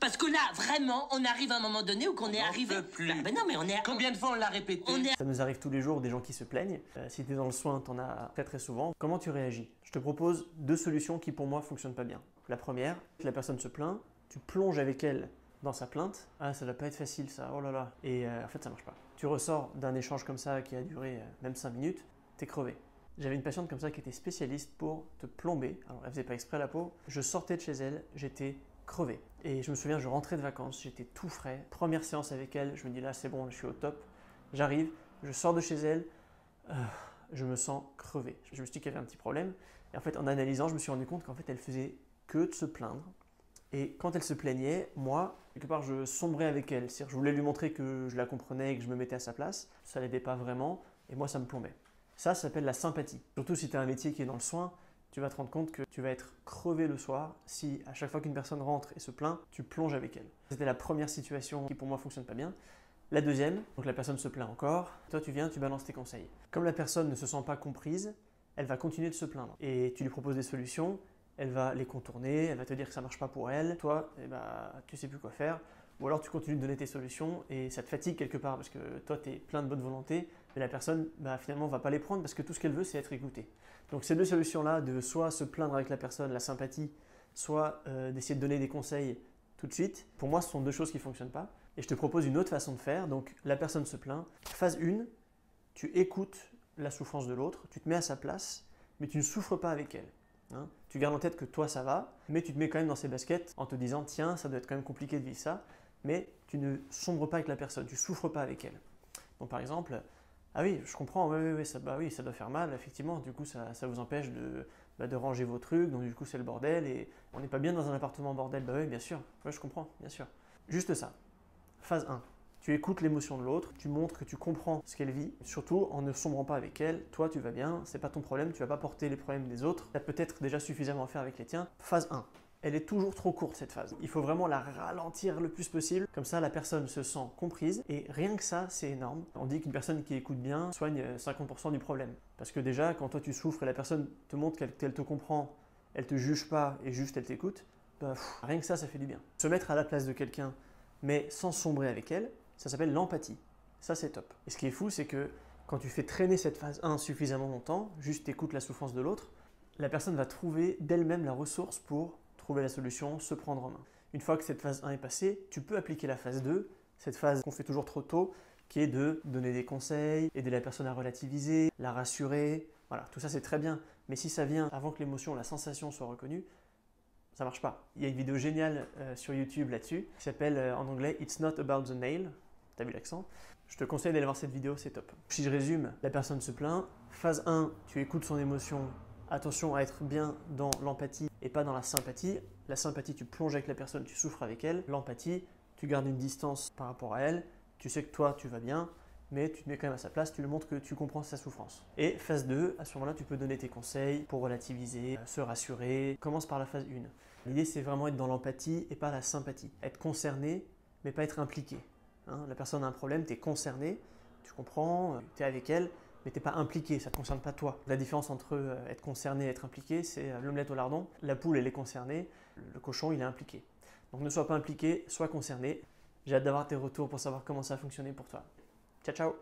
Parce que là, vraiment, on arrive à un moment donné où qu'on est arrivé... On peut plus. Bah non, mais on est... Combien de fois on l'a répété? Ça nous arrive tous les jours, des gens qui se plaignent. Si tu es dans le soin, tu en as très très souvent. Comment tu réagis? Je te propose deux solutions qui pour moi fonctionnent pas bien. La première, la personne se plaint, tu plonges avec elle dans sa plainte. Ah, ça doit pas être facile ça, oh là là. Et en fait, ça marche pas. Tu ressors d'un échange comme ça qui a duré même 5 minutes, t'es crevé. J'avais une patiente comme ça qui était spécialiste pour te plomber. Alors, elle faisait pas exprès la peau. Je sortais de chez elle, j'étais crevé. Et je me souviens, je rentrais de vacances, j'étais tout frais. Première séance avec elle, je me dis là, c'est bon, je suis au top. J'arrive, je sors de chez elle, je me sens crevé. Je me suis dit qu'il y avait un petit problème. Et en fait, en analysant, je me suis rendu compte qu'en fait, elle faisait que de se plaindre. Et quand elle se plaignait, moi, quelque part, je sombrais avec elle. C'est-à-dire, je voulais lui montrer que je la comprenais et que je me mettais à sa place. Ça l'aidait pas vraiment, et moi, ça me plombait. Ça s'appelle la sympathie. Surtout si tu as un métier qui est dans le soin, tu vas te rendre compte que tu vas être crevé le soir si à chaque fois qu'une personne rentre et se plaint, tu plonges avec elle. C'était la première situation qui pour moi fonctionne pas bien. La deuxième, donc la personne se plaint encore, toi tu viens, tu balances tes conseils. Comme la personne ne se sent pas comprise, elle va continuer de se plaindre. Et tu lui proposes des solutions, elle va les contourner, elle va te dire que ça marche pas pour elle, toi, tu sais plus quoi faire. Ou alors tu continues de donner tes solutions et ça te fatigue quelque part parce que toi tu es plein de bonne volonté, mais la personne finalement va pas les prendre parce que tout ce qu'elle veut c'est être écoutée. Donc ces deux solutions-là, de soit se plaindre avec la personne, la sympathie, soit d'essayer de donner des conseils tout de suite, pour moi ce sont deux choses qui ne fonctionnent pas. Et je te propose une autre façon de faire. Donc la personne se plaint, phase 1, tu écoutes la souffrance de l'autre, tu te mets à sa place, mais tu ne souffres pas avec elle. Hein, tu gardes en tête que toi ça va, mais tu te mets quand même dans ses baskets en te disant tiens, ça doit être quand même compliqué de vivre ça, mais tu ne sombres pas avec la personne, tu souffres pas avec elle. Donc par exemple, ah oui, je comprends, oui, ça doit faire mal, effectivement, du coup ça vous empêche de ranger vos trucs, donc du coup c'est le bordel, et on n'est pas bien dans un appartement bordel, bah oui, bien sûr, ouais, je comprends, bien sûr. Juste ça. Phase 1. Tu écoutes l'émotion de l'autre, tu montres que tu comprends ce qu'elle vit, surtout en ne sombrant pas avec elle. Toi, tu vas bien, c'est pas ton problème, tu vas pas porter les problèmes des autres. Tu as peut-être déjà suffisamment à faire avec les tiens. Phase 1. Elle est toujours trop courte cette phase. Il faut vraiment la ralentir le plus possible. Comme ça, la personne se sent comprise. Et rien que ça, c'est énorme. On dit qu'une personne qui écoute bien soigne 50% du problème. Parce que déjà, quand toi tu souffres et la personne te montre qu'elle te comprend, elle te juge pas et juste elle t'écoute, rien que ça fait du bien. Se mettre à la place de quelqu'un, mais sans sombrer avec elle, ça s'appelle l'empathie. Ça, c'est top. Et ce qui est fou, c'est que quand tu fais traîner cette phase 1 suffisamment longtemps, juste écoute la souffrance de l'autre, la personne va trouver d'elle-même la ressource pour trouver la solution, se prendre en main. Une fois que cette phase 1 est passée, tu peux appliquer la phase 2, cette phase qu'on fait toujours trop tôt, qui est de donner des conseils, aider la personne à relativiser, la rassurer. Voilà, tout ça c'est très bien. Mais si ça vient avant que l'émotion, la sensation soit reconnue, ça marche pas. Il y a une vidéo géniale sur YouTube là-dessus qui s'appelle en anglais It's not about the nail. T'as vu l'accent? Je te conseille d'aller voir cette vidéo, c'est top. Si je résume, la personne se plaint. Phase 1, tu écoutes son émotion. Attention à être bien dans l'empathie et pas dans la sympathie. La sympathie, tu plonges avec la personne, tu souffres avec elle. L'empathie, tu gardes une distance par rapport à elle. Tu sais que toi, tu vas bien, mais tu te mets quand même à sa place, tu lui montres que tu comprends sa souffrance. Et phase 2, à ce moment-là, tu peux donner tes conseils pour relativiser, se rassurer. Commence par la phase 1. L'idée, c'est vraiment être dans l'empathie et pas la sympathie. Être concerné, mais pas être impliqué. Hein, la personne a un problème, tu es concerné, tu comprends, tu es avec elle, mais tu n'es pas impliqué, ça ne te concerne pas toi. La différence entre être concerné et être impliqué, c'est l'omelette au lardon. La poule, elle est concernée, le cochon, il est impliqué. Donc ne sois pas impliqué, sois concerné. J'ai hâte d'avoir tes retours pour savoir comment ça a fonctionné pour toi. Ciao, ciao!